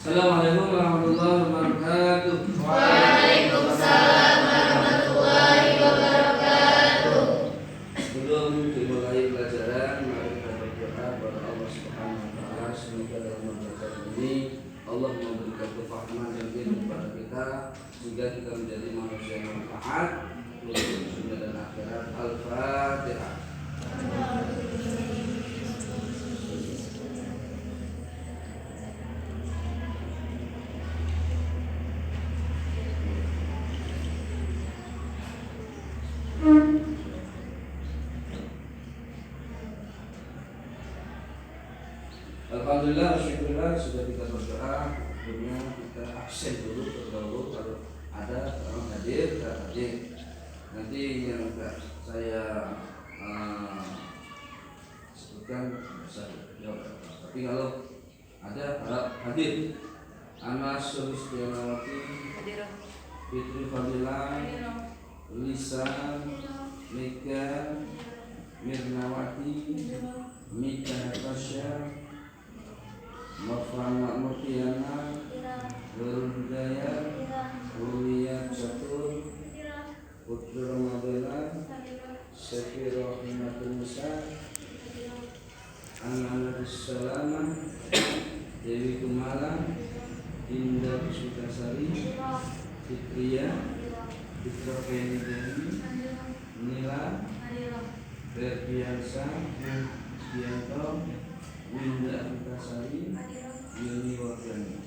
Assalamualaikum warahmatullahi wabarakatuh. Waalaikumsalam warahmatullahi wabarakatuh. Sebelum dimulai pelajaran, mari kita berdoa kepada Allah Subhanahu wa taala semoga dalam pelajaran ini Allah memberikan kefahaman dan ilmu kepada kita sehingga kita menjadi manusia yang manfaat untuk dunia dan akhirat. Al-Fatihah. Alhamdulillah, syukurlah sudah kita berdoa. Sebelumnya kita absen dulu terdahulu kalau ada orang hadir, kita hadir. Nanti yang enggak saya sebutkan bisa jawab. Tapi kalau ada harap hadir. Ana Sulistianawati, Fitri Fadila, Lisan, Mega, Mirnawati, Mika Natasha, Nofrana Murtiana, Nurul Hidayat, Ulia Catur, Putri Ramadana, Syafir Rahimatul Nisa, Anna Salama, Dewi Kumala, Indah Puspitasari, Fitria, Fitra Fenideni, Nila, Ferdiansa, Dianto, Winda Antasari, Yuni Wardani.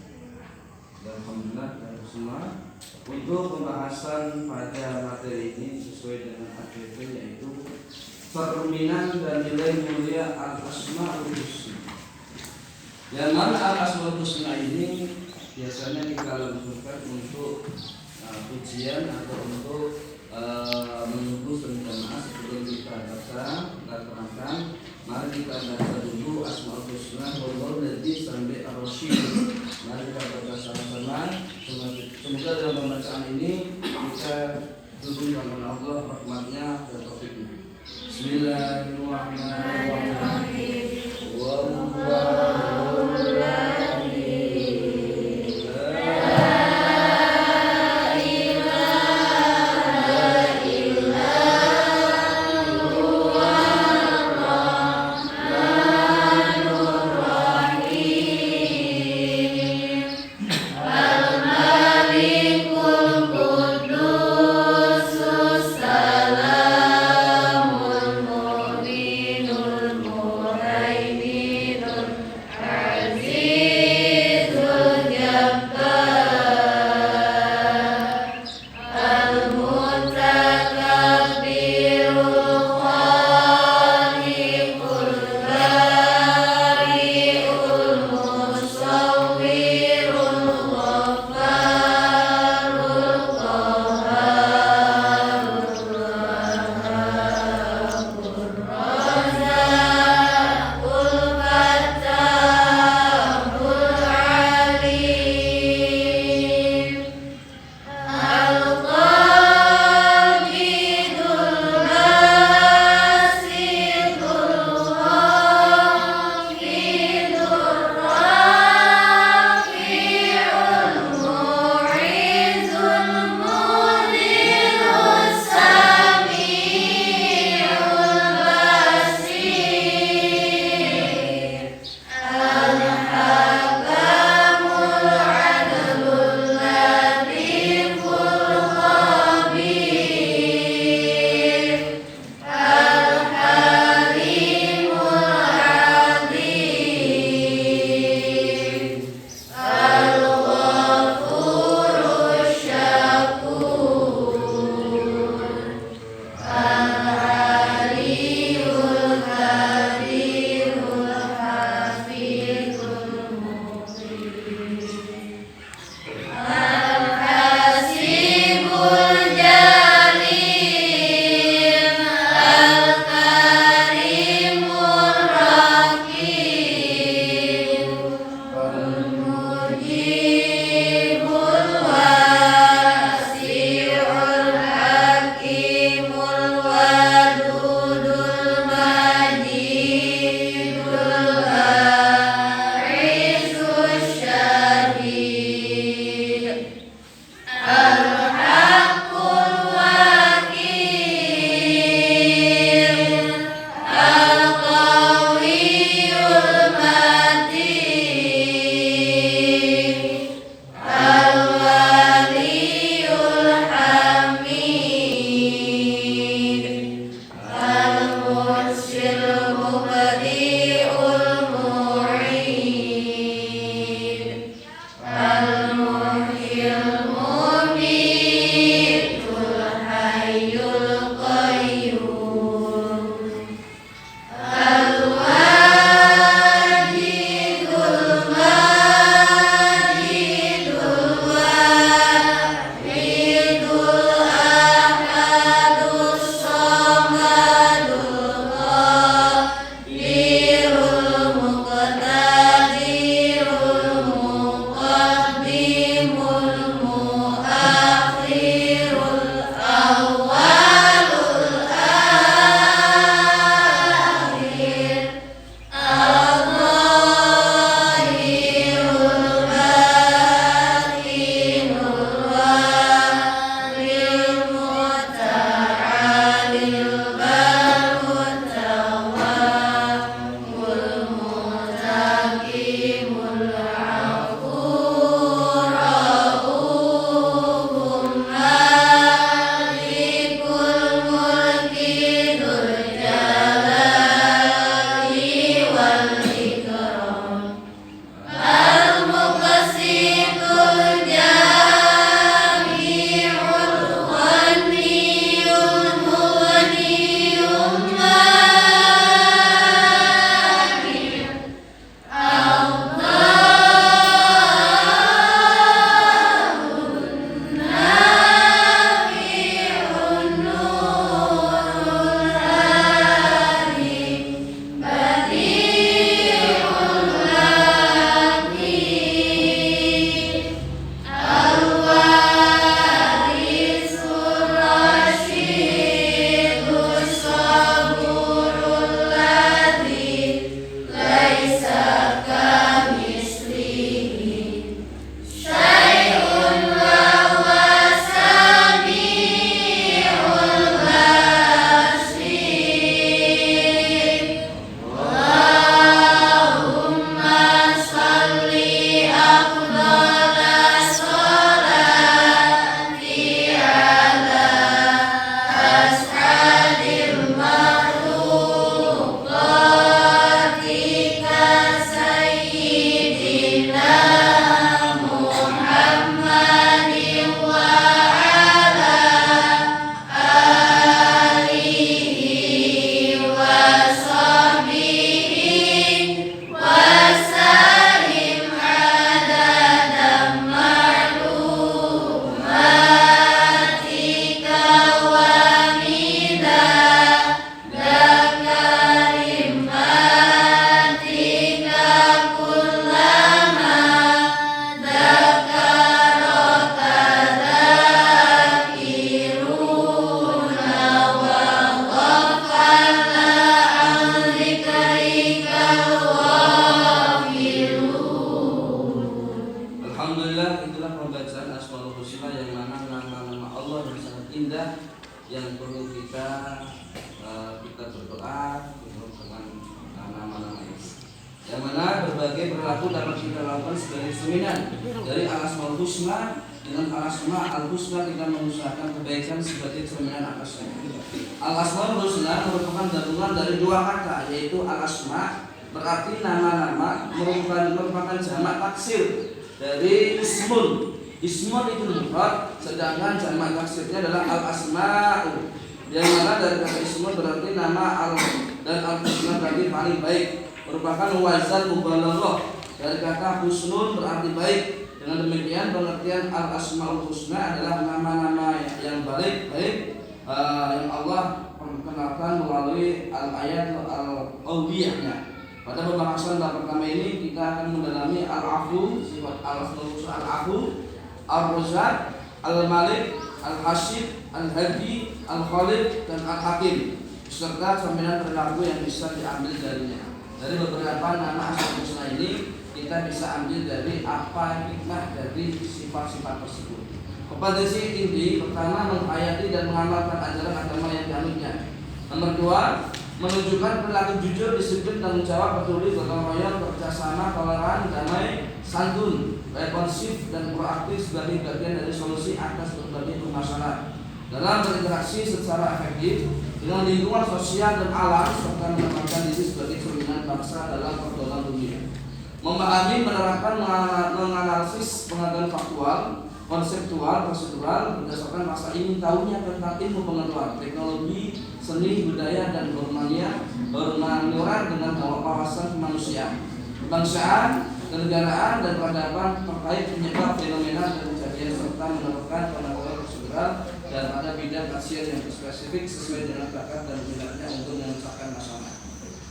Alhamdulillah dan semua. Untuk pembahasan pada materi ini sesuai dengan APP yaitu cerminan dan nilai mulia Al-Asmaul Husna. Yang mana Al-Asmaul Husna ini biasanya kita langsungkan untuk pujian atau untuk menunggu jamaah sebelum kita baca, kita terangkan. Mari kita baca dulu Asmaul Husna Wallahu Ladzi sampai Ar-Rasyid. Mari kita baca sama-sama. Semoga dalam pembacaan ini kita diberikan Allah rahmatnya dan taufiknya. Bismillahirrahmanirrahim. Salamul mu'minul mu'min yang mana berbagai perilaku dapat kita lakukan sebagai cerminan dari al-asmaul husna. Dengan al-asma al-husna kita mengusahakan kebaikan sebagai cerminan atasnya. Al-asmaul husna merupakan gabungan dari dua kata, yaitu al-asma berarti nama-nama, merupakan jamak taksir dari ismun. Ismun itu mufrad, sedangkan jamak taksirnya adalah al-asma'u. Yang mana dari kata ismun berarti nama, al dan al-husna berarti paling baik, merupakan wazan mubalaghah dari kata husnun berarti baik. Dengan demikian pengertian al-asmaul husna adalah nama-nama yang baik yang Allah perkenalkan melalui al-ayat al-qawiyahnya. Pada pembahasan bab pertama ini kita akan mendalami al-afu, sifat al-asmaul husna al-afu, ar-razzaq, al-malik, al-hasyib, al-hadi, al-khaliq dan al-hakim, serta cerminan perilaku yang bisa diambil darinya. Dari beberapa nama asmaul husna ini kita bisa ambil dari apa hikmah dari sifat-sifat tersebut. Kompetensi inti pertama menghayati dan mengamalkan ajaran agama yang dianutnya. Nomor 2, menunjukkan perilaku jujur, disiplin, tanggung jawab, peduli, gotong royong, kerjasama, toleran, damai, santun, responsif dan proaktif sebagai bagian dari solusi atas berbagai permasalahan dalam berinteraksi secara efektif dengan lingkungan sosial dan alam, serta menempatkan diri sebagai cerminan bangsa dalam perkembangan dunia. Memahami, menerapkan, menganalisis pengetahuan faktual, konseptual, prosedural berdasarkan rasa ingin tahunya tentang ilmu pengetahuan, teknologi, seni, budaya dan bermanfaat dengan wawasan kemanusiaan, kebangsaan, kenegaraan dan peradaban terkait penyebab fenomena dan kejadian, serta menerapkan pengetahuan prosedural dan pada bidang kajian yang spesifik sesuai dengan bakat dan minatnya untuk memecahkan masalah.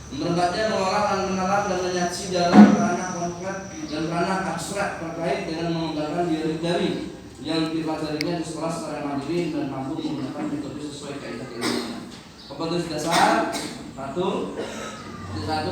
Berbagai mengolah, mengenal dan menyaksi dalam ranah konkret dan ranah abstrak terkait dengan mengembangkan diri yang dipelajarinya di sekolah secara mandiri dan mampu menggunakan metode sesuai kaidah ilmiah. Kompetensi dasar 1.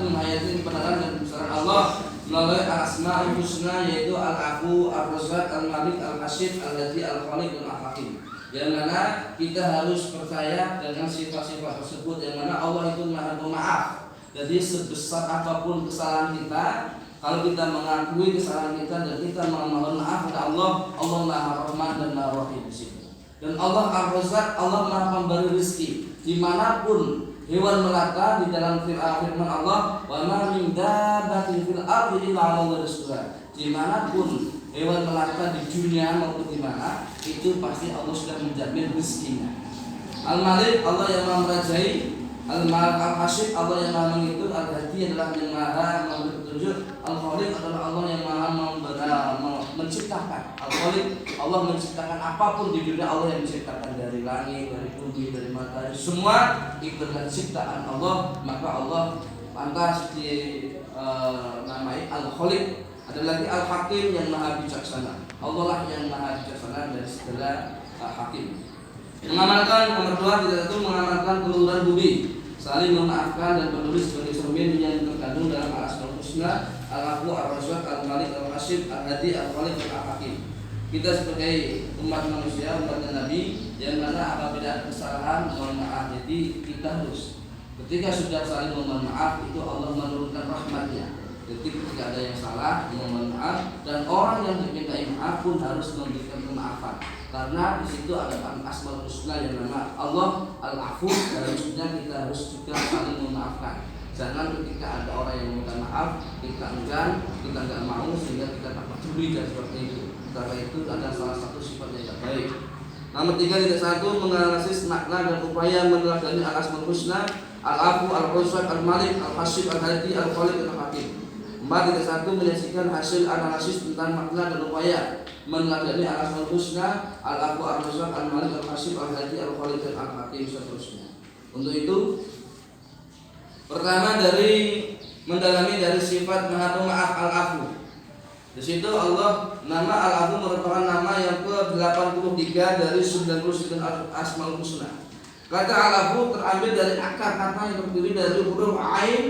Menghayati kebenaran dan kebesaran Allah melalui al-asmaul husna, yaitu al-afu, ar-razzaq, al-malik, al-hasyib, al-hadi, al-khaliq dan al-hakim. Yang mana kita harus percaya dengan sifat-sifat tersebut, yang mana Allah itu Maha Pemaaf. Jadi sebesar apapun kesalahan kita, kalau kita mengakui kesalahan kita dan kita memohon maaf kepada Allah, Allah Maha Rahman dan Maha Rahim di situ. Dan Allah Ar-Razzaq, Allah Maha Pemberi rezeki. Dimanapun hewan melata di dalam firman Allah, wa ma min dabbatin fil ardi illa 'ala Allahi rizquha. Dimanapun hewan melata di dunia maupun di mana, itu pasti Allah sudah menjamin rezekinya. Al-Malik, Allah yang Maha merajai. Al-Malik, Al-Hasyib, Allah yang Maha menghitung. Al-Hadi adalah yang Maha memberi petunjuk. Al-Khaliq adalah Allah yang Maha menciptakan. Al-Khaliq, Allah menciptakan apapun di dunia, Allah yang menciptakan dari langit, dari bumi, dari matahari, semua itu adalah ciptaan Allah. Maka Allah pantas dinamai Al-Khaliq. Ada lagi Al-Hakim yang Maha bijaksana. Allah lah yang Maha bijaksana dari segala hakim. Mengamalkan, nomor 2, tidak itu mengamalkan keluhuran bumi, saling memaafkan dan peduli sebagai cermin yang terkandung dalam al-asmaul husna, al-afu, ar-razzaq, al-malik, al-hasyib, al-hadi, al-khaliq, al-hakim. Kita sebagai umat manusia, umat Nabi, yang mana apabila ada kesalahan mohon maaf. Jadi kita harus ketika sudah saling mohon maaf, itu Allah menurunkan rahmatnya. Jadi ketika ada yang salah mohon maaf, dan orang yang dimintai maaf pun harus memberikan kemaafan. Karena di situ ada asmaul husna yang nama Allah al-afu, dan harusnya kita harus juga saling memaafkan. Jangan ketika ada orang yang meminta maaf kita enggan, kita enggak mau, sehingga kita tak peduli dan seperti itu. Karena itu ada salah satu sifat yang tidak baik. Nomor 3, tidak satu menganalisis makna dan upaya meneladani al-asmaul husna, al-afu, al-razzaq, al-malik, al-hasyib, al-hadi, al-khaliq, al-hakim. 4, tidak satu menyaksikan hasil analisis tentang makna dan upaya meneladani al-asmaul husna, al-afu, ar-razzaq, al-malik, al-hasyib, al-hadi, al-khaliq, dan al-hakim, seterusnya. Untuk itu, pertama dari mendalami dari sifat Maha Pemaaf al-afu. Di situ Allah, nama al-afu merupakan nama yang ke-83 dari 99 asmaul husna. Kata al-afu terambil dari akar kata yang terdiri dari huruf ain,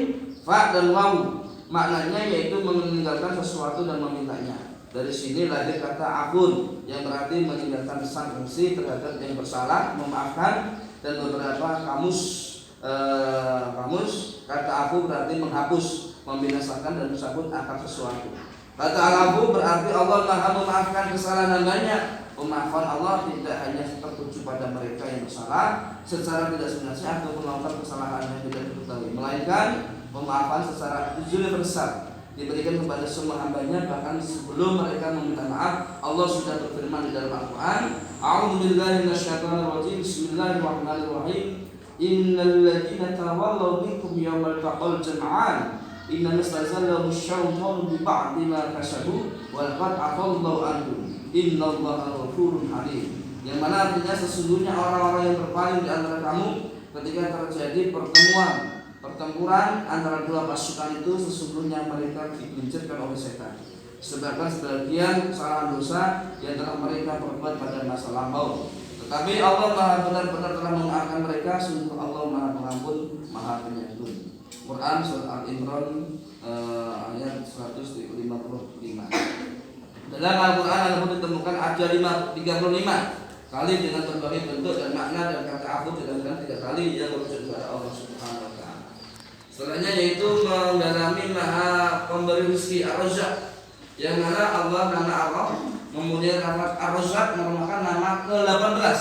fa dan waw. Maknanya yaitu meninggalkan sesuatu dan memintanya. Dari sini lahir kata afun yang berarti meninggalkan sanksi terhadap yang bersalah, memaafkan. Dan beberapa kamus kata afu berarti menghapus. membinasakan dan mencabut akar sesuatu. Kata al-afu berarti Allah Maha memaafkan kesalahan hambanya. Pemaafan Allah tidak hanya tertuju pada mereka yang bersalah secara tidak sengaja atau melakukan kesalahan yang tidak diketahui, melainkan pemaafan secara universal diberikan kepada semua hambanya, bahkan sebelum mereka meminta maaf. Allah sudah berfirman di dalam Al-Quran, A'udzubillahi minasyaitonirrajim, Bismillahirrahmanirrahim, Innal ladzina tawallaw minkum yawmal taqal jam'an inna mastazallahu syaitanu bi ba'di ma kasabu wal qad afallahu anhum innallaha ghafurun halim. Yang mana artinya sesungguhnya orang-orang yang berpaling di antara kamu ketika terjadi pertempuran antara dua pasukan itu, sesungguhnya mereka digelincirkan oleh setan. Sedangkan sebagian kesalahan dosa yang telah mereka perbuat pada masa lampau. Tetapi Allah Maha benar-benar telah memaafkan mereka. Sungguh Allah Maha Pengampun, Maha Penyantun. Quran Surah Al-Imran ayat 155. Dalam Al-Quran ada ditemukan ada 35 kali dengan berbagai bentuk dan makna, dan kata afu ditemukan 3 kali yang merujuk kepada Allah Subhanahu wa Ta'ala. Setelahnya yaitu mendalami Maha Pemberi rezeki Ar-Razzaq, yang mana Allah, nama Allah mempunyai lafaz Ar-Razzaq merupakan nama ke-18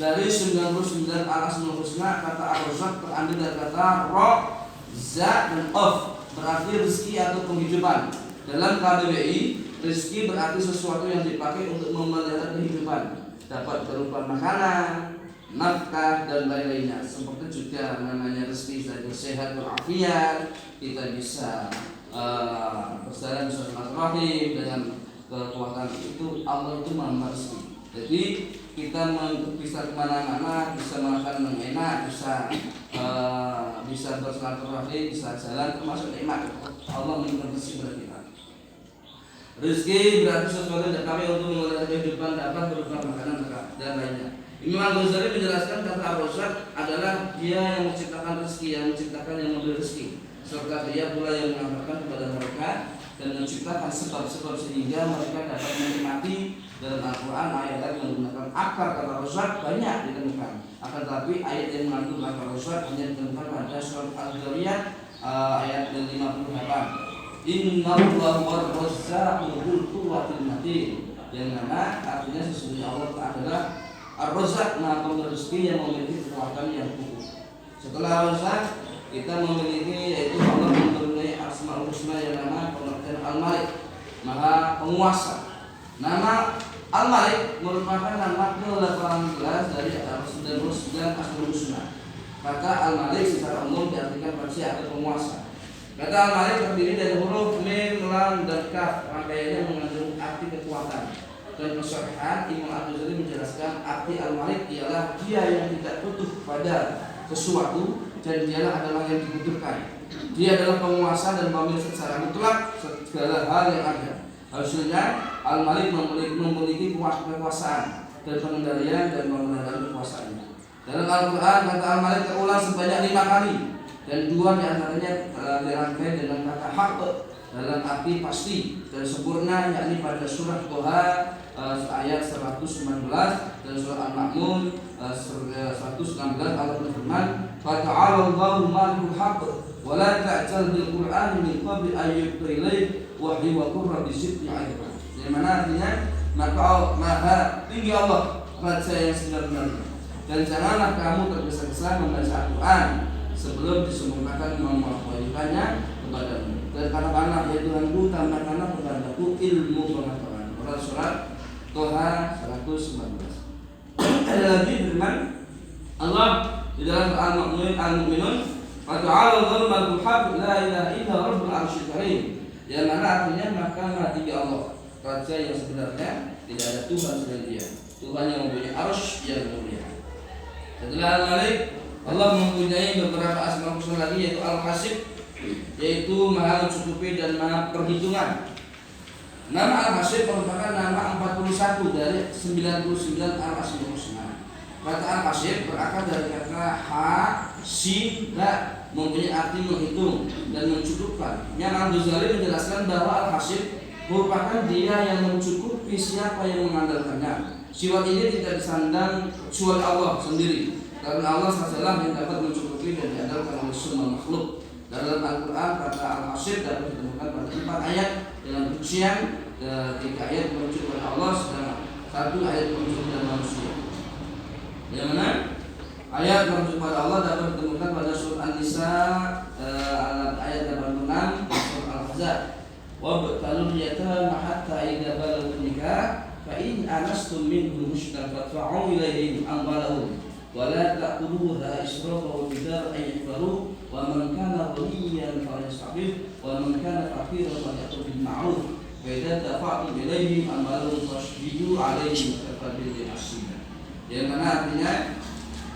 dari 99 al-asmaul husna. Kata Ar-Razzaq terambil dari kata Ra, Za dan Of, berarti rezeki atau penghidupan. Dalam KBBI, rezeki berarti sesuatu yang dipakai untuk memelihara kehidupan, dapat berupa makanan, nafkah dan lain-lainnya. Seperti juga namanya rezeki dari sehat walafiat, kita bisa berjalan bisa silaturahim dengan kekuatan itu. Allah itu Maha Rezeki. Jadi kita bisa kemana-mana, bisa makan yang enak, bisa bersilaturahim, bisa jalan, termasuk nikmat. Allah memberikan rezeki kepada kita. Rezeki berarti sesuatu yang kami untuk memelihara kehidupan, dapat berupa makanan dan lainnya. Imam Al-Ghazali menjelaskan kata Ar-Razzaq adalah dia yang menciptakan rezeki, yang menciptakan yang memberi rezeki, serta dia pula yang mengabarkan kepada mereka dan menciptakan sebab-sebab sehingga mereka dapat menikmati. Dalam Al-Quran ayat-ayat menggunakan akar kata Razzaq banyak ditemukan. Akan tetapi ayat yang mengandung kata Razzaq hanya ditemukan pada surat Al-Zariyat ayat 58. Innallaha war-razzaqu dzul quwwatil matin, yang mana artinya sesungguhnya Allah adalah Ar-Razzaq, Maha Pemberi rezeki yang memiliki kekuatan yang kukuh. Setelah Razzaq kita memiliki yaitu Allah mempunyai Asmaul Husna yang nama pengertian Al-Malik, Maha Penguasa. Nama Al-Malik merupakan nama ke-18 dari 99 Asmaul Husna. Kata Al-Malik secara umum diartikan raja atau penguasa. Kata Al-Malik terdiri dari huruf Mim, Lam, dan Kaf. Rangkaiannya mengandung arti kekuatan dan kesolehan. Imam Al-Ghazali menjelaskan arti Al-Malik ialah dia yang tidak butuh pada sesuatu dan dialah adalah yang dibutuhkan. Dia adalah penguasa dan pemilik secara mutlak segala hal yang ada. Hasilnya Al-Malik memiliki kekuasaan dan pengendalian dan pemeliharaan kekuasaannya. Dalam Al-Quran kata Al-Malik terulang sebanyak 5 kali, dan 2 diantaranya dirangkai dengan kata hak dalam arti pasti dan sempurna, yakni pada surah Toha ayat 119 dan surah Al-Ma'mun 119 Allah berfirman, "Fata'alallahu malikul haqq wa la ta'jal bil Qur'ani min qabli an yuqda ilaik wa huwa qurra bi sidqi 'ilma." Yang mana artinya maka Maha tinggi Allah, Raja yang sebenarnya, dan janganlah kamu tergesa-gesa membaca Al-Quran sebelum disempurnakan memawahikannya kepadamu. Dan katakanlah, ya Tuhanku, tambahkanlah kepadaku ilmu pengetahuan. Surat Toha 119. Ada lagi firman Allah di dalam Al-Mu'minun, "Fata'ala Allahul haq la ilaha illa rabbul arsyil karim." Yang mana artinya maka Maha tinggi Allah, Raja yang sebenarnya, tidak ada Tuhan selain Dia, Tuhan yang mempunyai arsy yang mulia. Setelah Al-Malik, Allah mempunyai beberapa asma husna lagi, yaitu Al-Hasib, yaitu Maha mencukupi dan Maha perhitungan. Nama Al-Hasib merupakan nama 41 dari 99 al-asmaul husna. Kata Al-Hasib berakar dari kata ha, sin, da, mempunyai arti menghitung dan mencukupkan. Yang Al-Ghazali menjelaskan bahwa Al-Hasib merupakan dia yang mencukupi siapa yang mengandalkannya. Sifat ini tidak disandang kecuali Allah sendiri, karena Allah sajalah yang dapat mencukupi dan diandalkan oleh semua makhluk. Dalam Al-Quran kata Al-Hasir dapat ditemukan pada 4 ayat dengan rincian, 3 ayat merujuk kepada Allah, sedangkan 1 ayat merujuk kepada manusia. Yang mana ayat merujuk kepada Allah dapat ditemukan pada surat An-Nisa ayat 86 dan surat Al-Ahzab. Wabtalul yatama hatta idza balagu nikah fa in anastum minhum rushdan fadfa'u ilaihim amwalahum wa la ta'kuluha israfan wa bidaran an yakbaru wa man kana ghaniyan falyasta'fif wa man kana faqiran falyakul bil ma'ruf wa idza dafa'tum ilaihim amwalahum fashhidu alaihim kafadil hasina. Yang mana artinya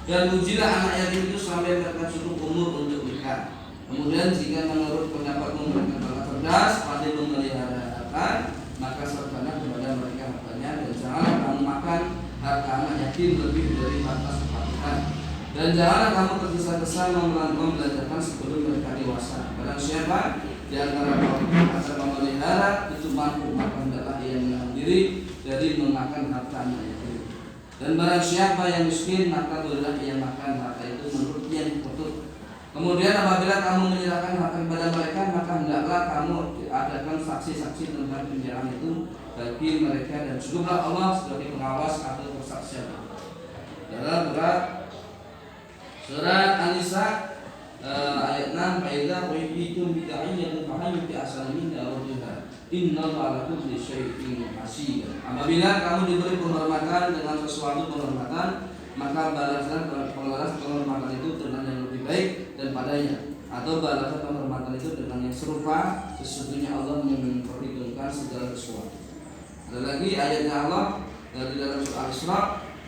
dan ujilah anak yatim itu sampai mereka cukup umur untuk nikah. Kemudian jika menurut pendapatmu mereka telah cerdas, pandai memelihara harta, maka serahkanlah kepada mereka hartanya, dan janganlah kamu makan harta anak yatim lebih dari batas kepatuhan. Dan janganlah kamu tergesa-gesa membelanjakan sebelum mereka dewasa. Barang siapa di antara kaum asal memelihara itu mampu, maka hendaklah ia menahan diri dari memakan harta anak yatim. Dan barang siapa yang miskin, maka bolehlah ia makan harta itu menurut yang dipotong. Kemudian apabila kamu menyerahkan harta kepada mereka, maka hendaklah kamu adakan saksi-saksi tentang penyerahan itu bagi mereka, dan cukuplah Allah sebagai pengawas atau persaksian. Dalam surat An-Nisa ayat 6, "Fa'idza uhitum bid'iyyatin fahayyu bi ahsani minha rudduha. Innallaha 'ala kulli syai'in hasib." Apabila kamu diberi penghormatan dengan sesuatu penghormatan, maka balaslah penghormatan itu dengan yang lebih baik daripadanya, atau balaslah penghormatan itu dengan yang serupa. Sesungguhnya Allah memperhitungkan segala sesuatu. Ada lagi ayatnya Allah di dalam surah Al-Isra,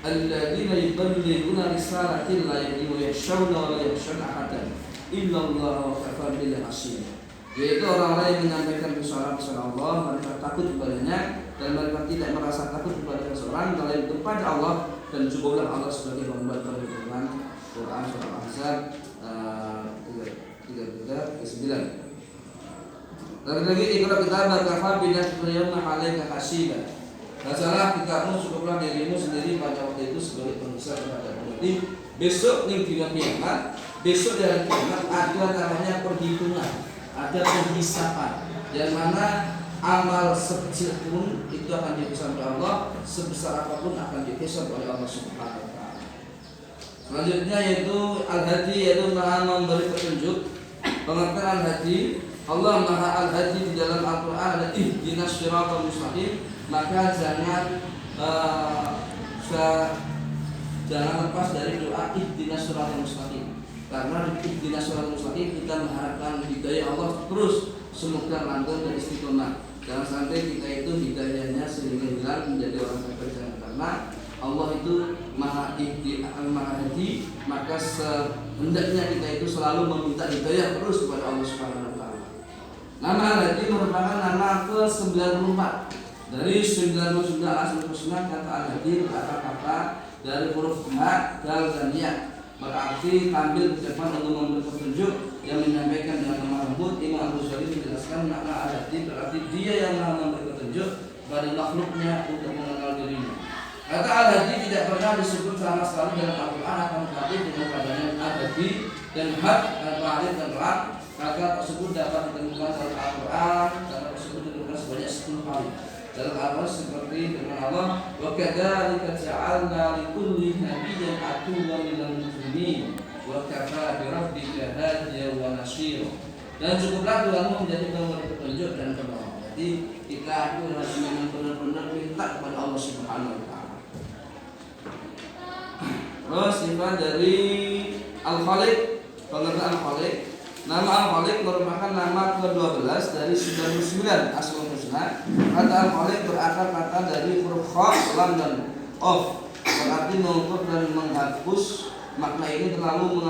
"Alladzina yuballighuna risalatillahi wa yakhshawna wa la yakhshawna ahadan illallaha wa kafaa billahi hasib." Yaitu orang-orang yang menyampaikan risalah Allah, mereka takut kepadanya dan mereka tidak merasa takut kepada seseorang melainkan kepada Allah, dan cukuplah Allah sebagai pembuat perhitungan. Quran surah Al-Ahzab 33-39. Lagi ikra kitabaka kafa binafsika yawma 'alaika hasiba. Bacalah kitabmu, cukuplah dirimu sendiri pada waktu itu sebagai penghisab terhadap umatmu. Besok ning dina kiamat, besok di hari kiamat ada namanya perhitungan, ada penghisapan, yang mana amal sekecil pun itu akan dihisab oleh Allah, sebesar apapun akan dihisab oleh Allah Subhanahu wa taala. Selanjutnya yaitu Al-Hadi, yaitu Maha memberi petunjuk. Pengertian Al-Hadi, Allah Maha Al-Hadi di dalam Al-Qur'an ada ihdinas shiratal mustaqim, maka jangan lepas dari doa ihdinas shiratal mustaqim. Karena di ihdinas shiratal mustaqim kita mengharapkan hidayah Allah terus, semoga langgeng dan istiqomah. Jangan sampai kita itu hidayahnya sehingga hilang menjadi orang kafir, karena Allah itu Maha Hadi, maka hendaknya kita itu selalu meminta hidayah terus kepada Allah Subhanahu wa taala. Nama Al-Hadi merupakan nama ke-94 dari 99 asmaul husna. Kata Al-Hadi kata-kata dari huruf ha, dal dan ya, berarti tampil di depan untuk memberi petunjuk yang menyampaikan dengan lemah lembut. Imam Al-Ghazali menjelaskan makna Al-Hadi berarti dia yang Maha memberi petunjuk pada makhluknya untuk mengenal dirinya. Kata Al-Hadi tidak pernah disebut sama sekali dalam Al-Quran, akan tetapi dengan adanya Al-Hadi dan had dan alif dan ra, kata tersebut dapat ditemukan dalam Al-Quran. Kata tersebut ditemukan sebanyak 10 kali dalam Al-Quran, seperti firman Allah, "Wa kadzalika ja'alna likulli nabiyyin aduwwan minal mujrimin wa kafaa bi rabbika hadiyan wa nashira." Dan cukuplah Tuhanmu menjadi pemberi petunjuk dan penolong. Jadi kita itu harus memang benar-benar minta kepada Allah Subhanahu wa taala. Terus sifat dari Al-Khaliq, pengertian Al-Khaliq. Nama Al-Khaliq merupakan nama ke-12 dari 99 asmaul husna. Kata Al-Khaliq berakar kata dari huruf kha, lam dan of, berarti mengukur dan menghapus. Makna ini lalu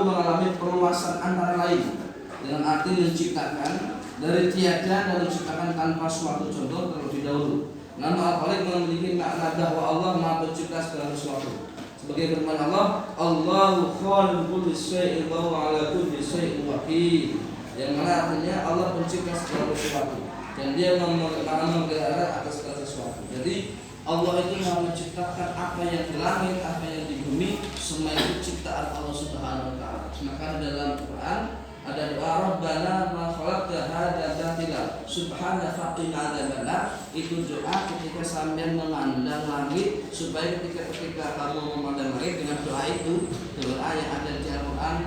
mengalami perluasan antara lain dengan arti menciptakan dari tiada dan menciptakan tanpa suatu contoh terlebih dahulu. Nama Al-Khaliq memiliki makna bahwa Allah Maha Pencipta segala sesuatu. Sebagai firman Allah, "Allahu khaliqu kulli syai'in wa huwa 'ala kulli syai'in wakil." Yang mana artinya Allah pencipta segala sesuatu dan Dia memelihara atas segala sesuatu. Jadi Allah itu Maha menciptakan apa yang di langit, apa yang di bumi, semua itu ciptaan Allah Subhanahu wa taala. Maka dalam Quran Ada doa Rabbana ma khalaqta hadza batila subhana faqina adzabannar. Itu doa ketika sampean memandang langit, supaya ketika kamu memandang langit dengan doa itu, doa yang ada di Al-Qur'an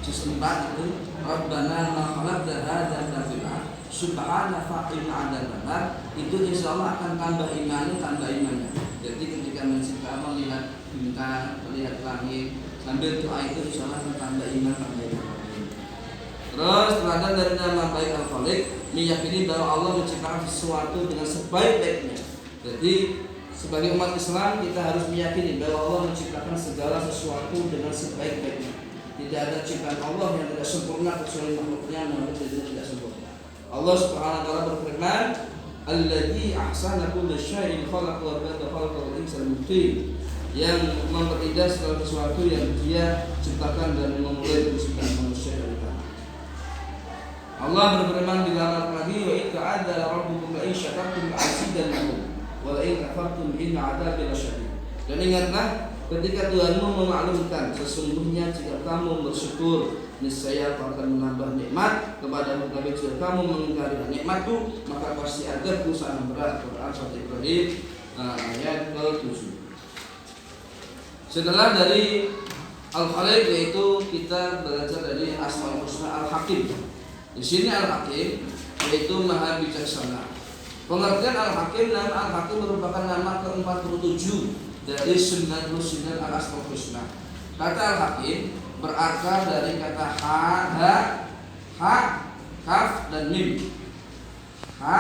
juz 4 itu Rabbana ma khalaqta hadza batila subhana faqina adzabannar, itu insyaallah akan tambah imannya. Jadi ketika mencipta melihat bintang, melihat langit sambil doa itu insyaallah akan tambah iman. Terus teladan dari nama baik Al-Khaliq, meyakini bahwa Allah menciptakan sesuatu dengan sebaik-baiknya. Jadi sebagai umat Islam kita harus meyakini bahwa Allah menciptakan segala sesuatu dengan sebaik-baiknya. Tidak ada ciptaan Allah yang tidak sempurna kecuali makhluknya namun tidak sempurna. Allah Subhanahu wa taala berfirman, "Alladzi ahsana kulli syai'in khalaqa wa bada'a khalaqal insana muqim." Yang memperindah segala sesuatu yang Dia ciptakan dan memulai penciptaan manusia dari tanah. Allah berfirman di dalam lagi, wa idza adzala rabbukum la in syakartum la'azidannakum wa la in kafartum inna 'adzabi lasyadid. Dan ingatlah ketika Tuhanmu memaklumkan, sesungguhnya jika kamu bersyukur niscaya aku akan menambah nikmat kepadamu, tapi jika kamu mengingkari nikmatku maka pasti azabku sangat berat. Quran Surat Ibrahim ayat ke-7. Setelah dari Al-Khaliq yaitu kita belajar dari Asmaul Husna Al-Hakim. Di sini Al-Hakim yaitu Maha Bijaksana. Pengertian Al-Hakim, nama Al-Hakim merupakan nama ke-47 dari 99 Al-Asmaul Husna. Kata Al-Hakim berakar dari kata ha, kaf dan mim. Ha,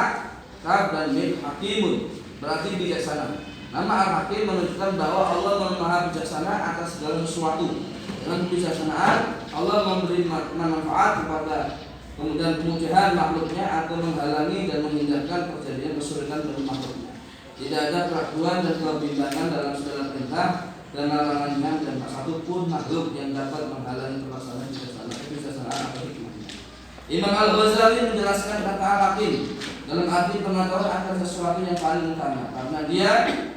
kaf dan mim, hakimun berarti bijaksana. Nama Al-Hakim menunjukkan bahwa Allah Maha Bijaksana atas segala sesuatu. Dengan kebijaksanaan Allah memberi manfaat kepada kemudian kemudahan makhluknya atau menghalangi dan menghindarkan terjadinya kesulitan bagi makhluknya. Tidak ada keraguan dan kebimbangan dalam segala perintah dan larangannya, dan tak satu pun makhluk yang dapat menghalangi pelaksanaan kebijaksanaan atau hikmahnya. Imam Al-Ghazali menjelaskan kata Al-Hakim dalam arti pengetahuan akan sesuatu yang paling utama, karena dia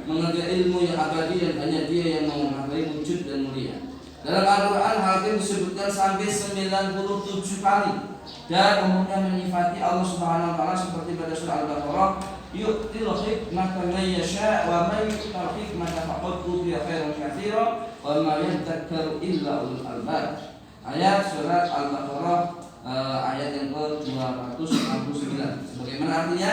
mengerti ilmu yang abadi dan hanya dia yang mengetahui wujud dan mulia. Dalam Al-Quran Al-Hakim disebutkan sampai 97 kali. Dan umumnya menyifati Allah Subhanahu wa taala seperti pada surah Al-Baqarah, yu'til hikmata man yasha' wa man yu'tal hikmata faqad utiya khairan katsiran wa ma yadhakkaru illa ulul albab. Ayat surat Al-Baqarah ayat yang ke-269. Sebagaimana artinya,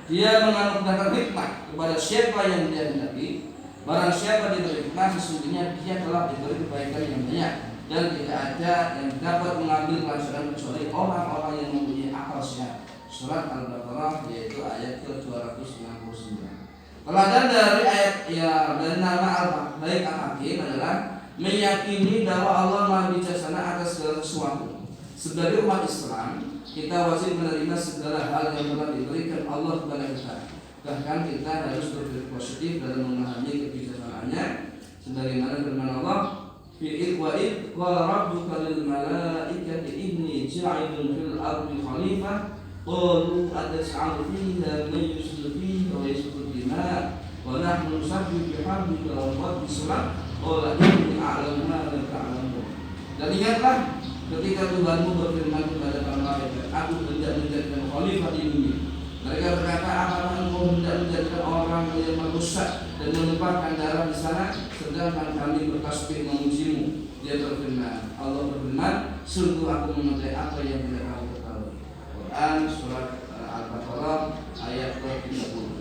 dia menganugerahkan hikmah kepada siapa yang dia hendaki. Barang siapa diberi hikmah, sesungguhnya dia telah diberi kebaikan yang banyak, dan tidak ada yang dapat mengambil pelajaran kecuali orang-orang yang mempunyai akal sehat. Surat Al-Baqarah yaitu ayat ke-269. Teladan dari ayat dari nama Al-Baik Al-Hakim adalah meyakini bahwa Allah Maha Bijaksana atas segala sesuatu. Sebagai umat Islam, kita wajib menerima segala hal yang telah diberikan Allah kepada kita. Bahkan kita harus berpikir positif dalam memahami kebijaksanaannya. Sebagaimana firman Allah, "Fi idh qala rabbuka lil malaikati inni ja'ilun fil ardi khalifah qalu atas'alu fiha man yufsidu fiha wa yasfiku dima wa nahnu nusabbihu bihamdika wa nuqaddisu lak qala inni a'lamu ma la ta'lamun." Dan ingatlah ketika Tuhanmu berfirman kepada para malaikat, "Aku hendak menjadikan khalifah di bumi." Mereka berkata, "Apakah engkau hendak menjadikan orang yang merusak dan menumpahkan darah di sana, sedangkan kami bertasbih memujimu?" Dia berfirman, Allah berfirman, "Sungguh aku mengetahui apa yang tidak kamu ketahui." Quran surat Al-Baqarah ayat ke-30.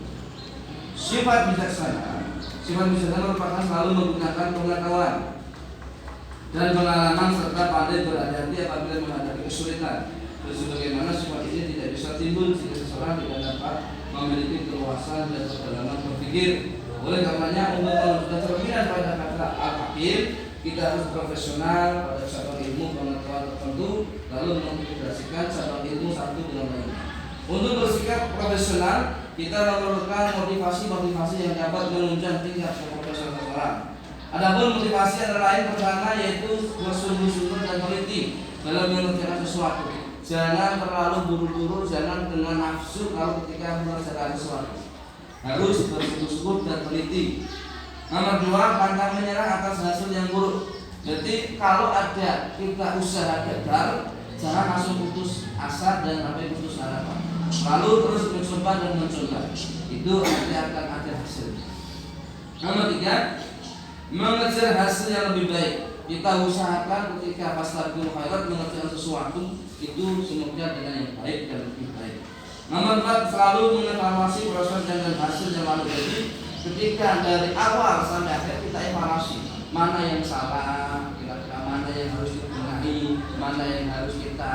Sifat bijaksana merupakan selalu menggunakan pengetahuan dan pengalaman serta pandai berhati-hati apabila menghadapi kesulitan. Sebagaimana sifat ini tidak bisa timbul jika seseorang tidak dapat memiliki keluasan dan kedalaman berpikir. Oleh karenanya, untuk menunjukkan cerminan pada kata Al-Hakim, kita harus profesional pada cabang ilmu pengetahuan tertentu, lalu mengintegrasikan cabang ilmu satu dengan lainnya. Untuk bersikap profesional, kita memerlukan motivasi yang dapat menunjang tingkat keprofesionalan seseorang. Adapun motivasi antara lain pertama yaitu bersungguh-sungguh dan teliti dalam mengerjakan sesuatu. Jangan terlalu buru-buru, jangan dengan nafsu kalau ketika mengerjakan sesuatu. Harus bersungguh-sungguh dan teliti. Nomor 2, pantang menyerah atas hasil yang buruk. Jadi kalau ada kita usaha gagal, Jangan langsung putus asa dan sampai putus harapan. Lalu terus mencoba dan mencoba. Itu nanti akan ada hasil. Nomor 3, mengejar hasil yang lebih baik. Kita usahakan ketika fastabiqul khairat mengerjakan sesuatu itu semoga dengan yang baik dan lebih baik. Nomor 4, selalu mengevaluasi proses dan hasil yang lalu jadi. Ketika dari awal sampai akhir kita evaluasi mana yang salah, kira-kira mana yang harus dibenahi, mana yang harus kita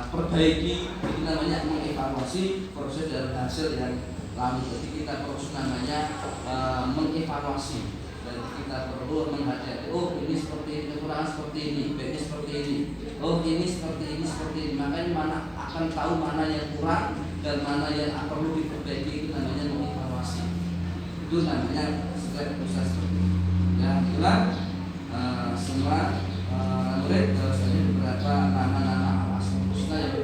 perbaiki. Itu namanya mengevaluasi proses dan hasil yang lalu. Jadi kita terus namanya mengevaluasi. Dan kita perlu menghadapi, oh ini seperti ini, kekurangan seperti ini, baiknya seperti ini, oh ini seperti ini, seperti ini. Makanya mana akan tahu mana yang kurang dan mana yang perlu diperbaiki. Itu namanya mengevaluasi. Itu namanya setiap proses seperti itu. Ya, itulah semua murid bahwasanya beberapa nama-nama Asmaul Husna yang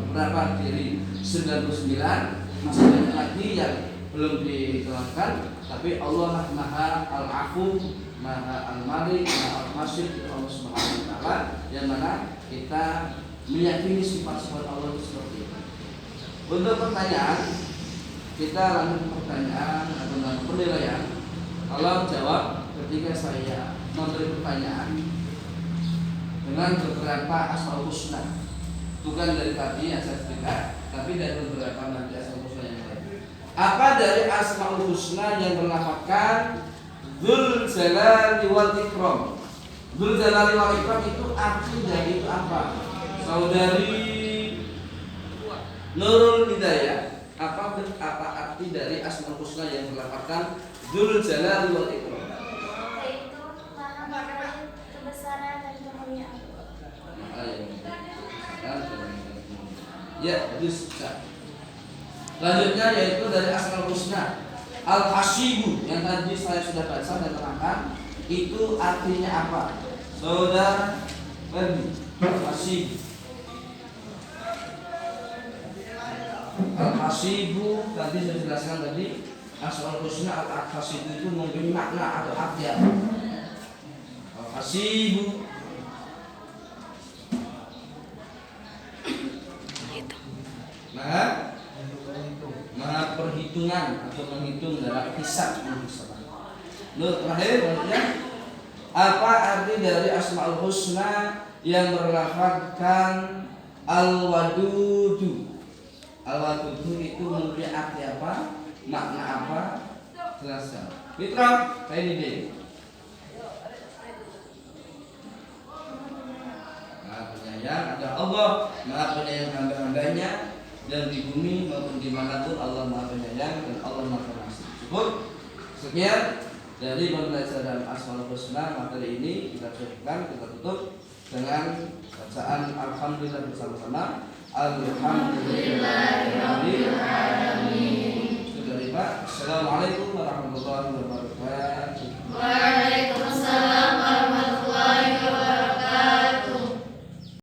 beberapa dari 99, masih banyak lagi yang belum diterangkan, tapi Allah lah Maha Al-Afu, Maha Al-Malik, Maha Al-Masyid, Allah Subhanahu wa taala, yang mana kita meyakini sifat-sifat Allah itu seperti itu. Untuk pertanyaan, kita lanjut pertanyaan atau penilaian. Kalau jawab ketika saya memberi pertanyaan dengan beberapa Asmaul Husna, bukan dari tadi yang saya cerita, tapi dari beberapa nanti Asmaul Husna yang lain. Apa dari Asmaul Husna yang berlafazkan Dzul Jalali wal Ikram? Dzul Jalali wal Ikram itu arti dari itu apa? Saudari Nurul Hidayah, apa arti dari Asmaul Husna yang berlafazkan Dzul Jalali wal Ikram? Yaitu Maha Mengetahui kebesaran dan kemuliaan. Ya, bagus. Selanjutnya yaitu dari Asmaul Husna Al-Hasibu yang tadi saya sudah baca dan terangkan, itu artinya apa? Saudara Ferdi, Al-Hasibu. Al-Hasibu tadi saya jelaskan tadi, Asmaul Husna Al-Hasibu itu memberi makna atau arti apa? Al-Hasibu Maha perhitungan atau menghitung dalam hisab. Terakhir maksudnya apa arti dari Asmaul Husna yang berlafazkan Al-Wadudu? Al-Wadudu itu mempunyai arti apa? Makna apa? Jelaskan. Mitra, kayak ini deh. Maha penyayang adalah Allah, Maha penyayang hamba-hambanya. Dan di bumi maupun dimanapun Allah Maha Penyayang dan Allah Maha Pengasih. Cukup. Sekian dari pembelajaran Asmaul Husna materi ini kita cukupkan, kita tutup dengan bacaan Alhamdulillah bersama-sama. Alhamdulillahirabbil alamin. Sudah, Pak. Assalamualaikum warahmatullahi wabarakatuh.